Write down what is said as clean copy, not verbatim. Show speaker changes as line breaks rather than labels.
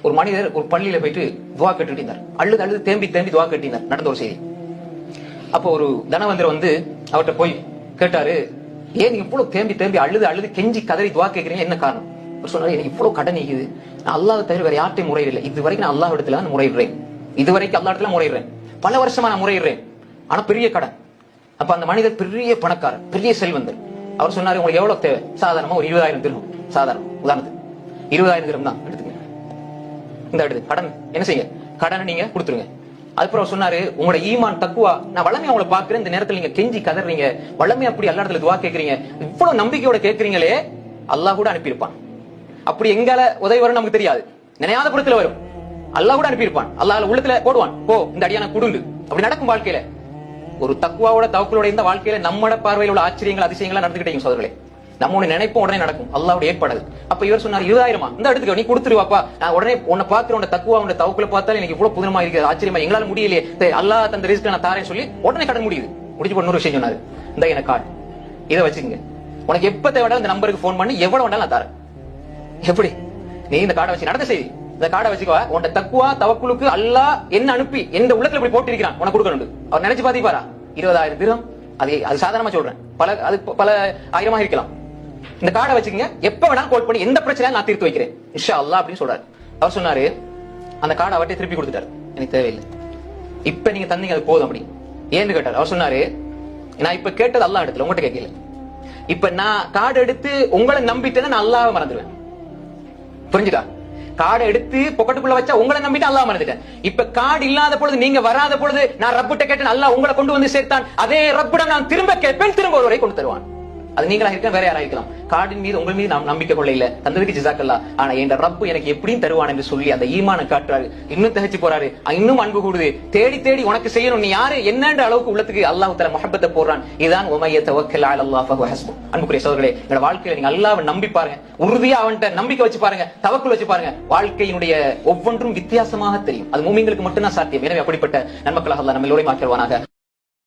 ஒரு மனிதர் ஒரு பள்ளியில போயிட்டு துவா கேட்டுட்டு இருந்தார். அழுது அழுது தேம்பி தேம்பி துவா கேட்டிருந்தார். நடந்த ஒரு செய்தி. அப்போ ஒரு தனவந்தர் வந்து அவர்கிட்ட போய் கேட்டாரு, ஏன் நீங்க இவ்வளவு தேம்பி தேம்பி அழுது அழுது கெஞ்சி கதறி துவா கேட்கறீங்க, என்ன காரணம்? அவர் சொன்னாரு, எனக்கு இவ்வளவு கடன் நீக்குது, நான் அல்லாஹ் தவிர வேற யார்ட்டையும் முறையிடல, இது வரைக்கும் நான் அல்லாஹ் இடத்துல முறையிடுறேன், இது வரைக்கும் அல்லா இடத்துல முறையிடுறேன், பல வருஷமா நான் முறையிடுறேன், ஆனா பெரிய கடன். அப்ப அந்த மனிதர் பெரிய பணக்காரர், பெரிய செல்வந்தர். அவர் சொன்னாரு, உங்களுக்கு எவ்வளவு தேவை? சாதாரணமா ஒரு 20,000 திர்ஹம், சாதாரண உதாரணத்துக்கு 20,000 திர்ஹம் தான் எடுத்துங்க, இந்த எடுத்து கடன் என்ன செய்யுங்க, கடனை நீங்க கொடுத்துருங்க. அதுக்கப்புறம் சொன்னாரு, உங்களோட ஈமான் தக்குவா, நான் வளமையா உங்களை பாக்குறேன், இந்த நேரத்துல நீங்க கெஞ்சி கதறீங்க, வளமையா அப்படி அல்லா இடத்துல துவா கேட்கறீங்க, இவ்வளவு நம்பிக்கையோட கேட்கறீங்களே, அல்லாஹ் கூட அனுப்பியிருப்பான். அப்படி எங்கால உதவி வரும் நமக்கு தெரியாது, நினையாத புறத்துல வரும், அல்லாஹ் கூட அனுப்பியிருப்பான். அல்லாஹ் உள்ளத்துல போடுவான், போ இந்த அடியான குடுண்டு. அப்படி நடக்கும் வாழ்க்கையில. ஒரு தக்குவாவோட தவக்குலோட இந்த வாழ்க்கையில நம்மட பார்வையில் உள்ள ஆச்சரியங்கள் அதிசயங்களா நடந்துகிட்டே சோதர்களே. நம்ம ஒண்ணு நினைப்போம், உடனே நடக்கும், அல்லாஹ்வுடைய ஏற்பாடு. அப்ப இவர் சொன்னார், 20,000 இந்த எடுத்துக்க, நீ கொடுத்துருவாப்பா, நான் உடனே உன்னை பாக்குற உன்ன தக்குவா உன்ன தவக்குல பார்த்தாலும் எனக்கு இவ்வளவு புதுமா இருக்கு, ஆச்சரியமா, எங்களால முடியலையே, அல்லாஹ் தந்த ரிஸ்க் நான் தாரேன்னு சொல்லி உடனே கடன் முடியுது. முடிச்சு போட்டு இன்னொரு விஷயம் சொன்னாரு, இந்த எனக்கு கார்டு, இதை வச்சுங்க, உனக்கு எப்ப தேவையான இந்த நம்பருக்கு போன் பண்ணி எவ்வளவு வேண்டாலும் நான் தரேன். எப்படி நீ இந்த கார்டை வச்சு நடந்த செய்தி, இந்த கார்டை வச்சுக்கோ, உன்ட தக்குவா தவக்குலுக்கு அல்லாஹ் என்ன அனுப்பி எந்த உள்ளத்துல இப்படி போட்டிருக்கிறான் உனக்கு கொடுக்கணும். அவர் நினைச்சு பாத்தீப்பாரா? 20,000 திர்ஹம், அது சாதாரணமா சொல்றேன், பல ஆயிரமா இருக்கலாம். இந்த கார்டை வச்சுக்கங்க, எப்ப வேணாலும் கால் பண்ணி எந்த பிரச்சனையும் நான் தீர்த்து வைக்கிறேன் இன்ஷா அல்லாஹ் அப்படின்னு சொல்றாரு. அவர் சொன்னாரு, அந்த கார்டை அவர்கிட்ட திருப்பி கொடுத்துட்டாரு, எனக்கு தேவையில்லை, இப்ப நீங்க தந்தீங்க அது போதும் அப்படி. ஏன்னு கேட்டார். அவர் சொன்னாரு, நான் இப்ப கேட்டது அல்லாஹ் இடத்துல, உங்ககிட்ட கேட்கல, இப்ப நான் கார்டு எடுத்து உங்களை நம்பிட்டு நான் அல்லாஹ்வை மறந்துடுவேன். புரிஞ்சுதா? கார்டு எடுத்து பொக்கெட்டுக்குள்ள வச்சா உங்களை நம்பிட்டு அல்லாஹ் மறந்துட்டேன். இப்ப கார்டு இல்லாத பொழுது, நீங்க வராத பொழுது நான் ரப்பிட்ட கேட்டேன், அல்லாஹ் உங்களை கொண்டு வந்து சேர்த்தான், அதே ரப்பிடம் நான் திரும்ப கேட்பேன், திரும்ப ஒரு வரை கொண்டு தருவான். அது நீங்களா இருக்கலாம், வேற யாரா இருக்கலாம். கார்டின் மீது உங்கள் மீது நாம் நம்பிக்கை கொள்ள இல்ல, தந்ததுக்கு ஜிசாக்கல்லா, ஆனா என் ரப்பு எனக்கு எப்படியும் தருவான் என்று சொல்லி அந்த ஈமானை காட்டுறாரு. இன்னும் தகச்சு போறாரு, இன்னும் அன்பு கூடுது, தேடி தேடி உனக்கு செய்யணும், நீ யாரு என்னன்ற அளவுக்கு உள்ளத்துக்கு அல்லாஹ் தஆலா முஹப்பத்தை போடுறான். இதுதான் உமைய தவக்கல் அலல்லாஹ் ஃபஹுவ ஹஸ்பு. அன்புக்குரிய சகோதரர்களே, உங்க வாழ்க்கையில நீங்க அல்லாஹ்வை நம்பி பாருங்க, உறுதியா அவன்கிட்ட நம்பிக்கை வச்சு பாருங்க, தவக்குல் வச்சு பாருங்க, வாழ்க்கையினுடைய ஒவ்வொன்றும் வித்தியாசமாக தெரியும். அது மூமின்களுக்கு மட்டும்தான் சாத்தியம். எனவே அப்படிப்பட்ட நன்மக்களாக அல்லாஹ் நம்ம எல்லோரையும் ஆக்கிடுவானாக.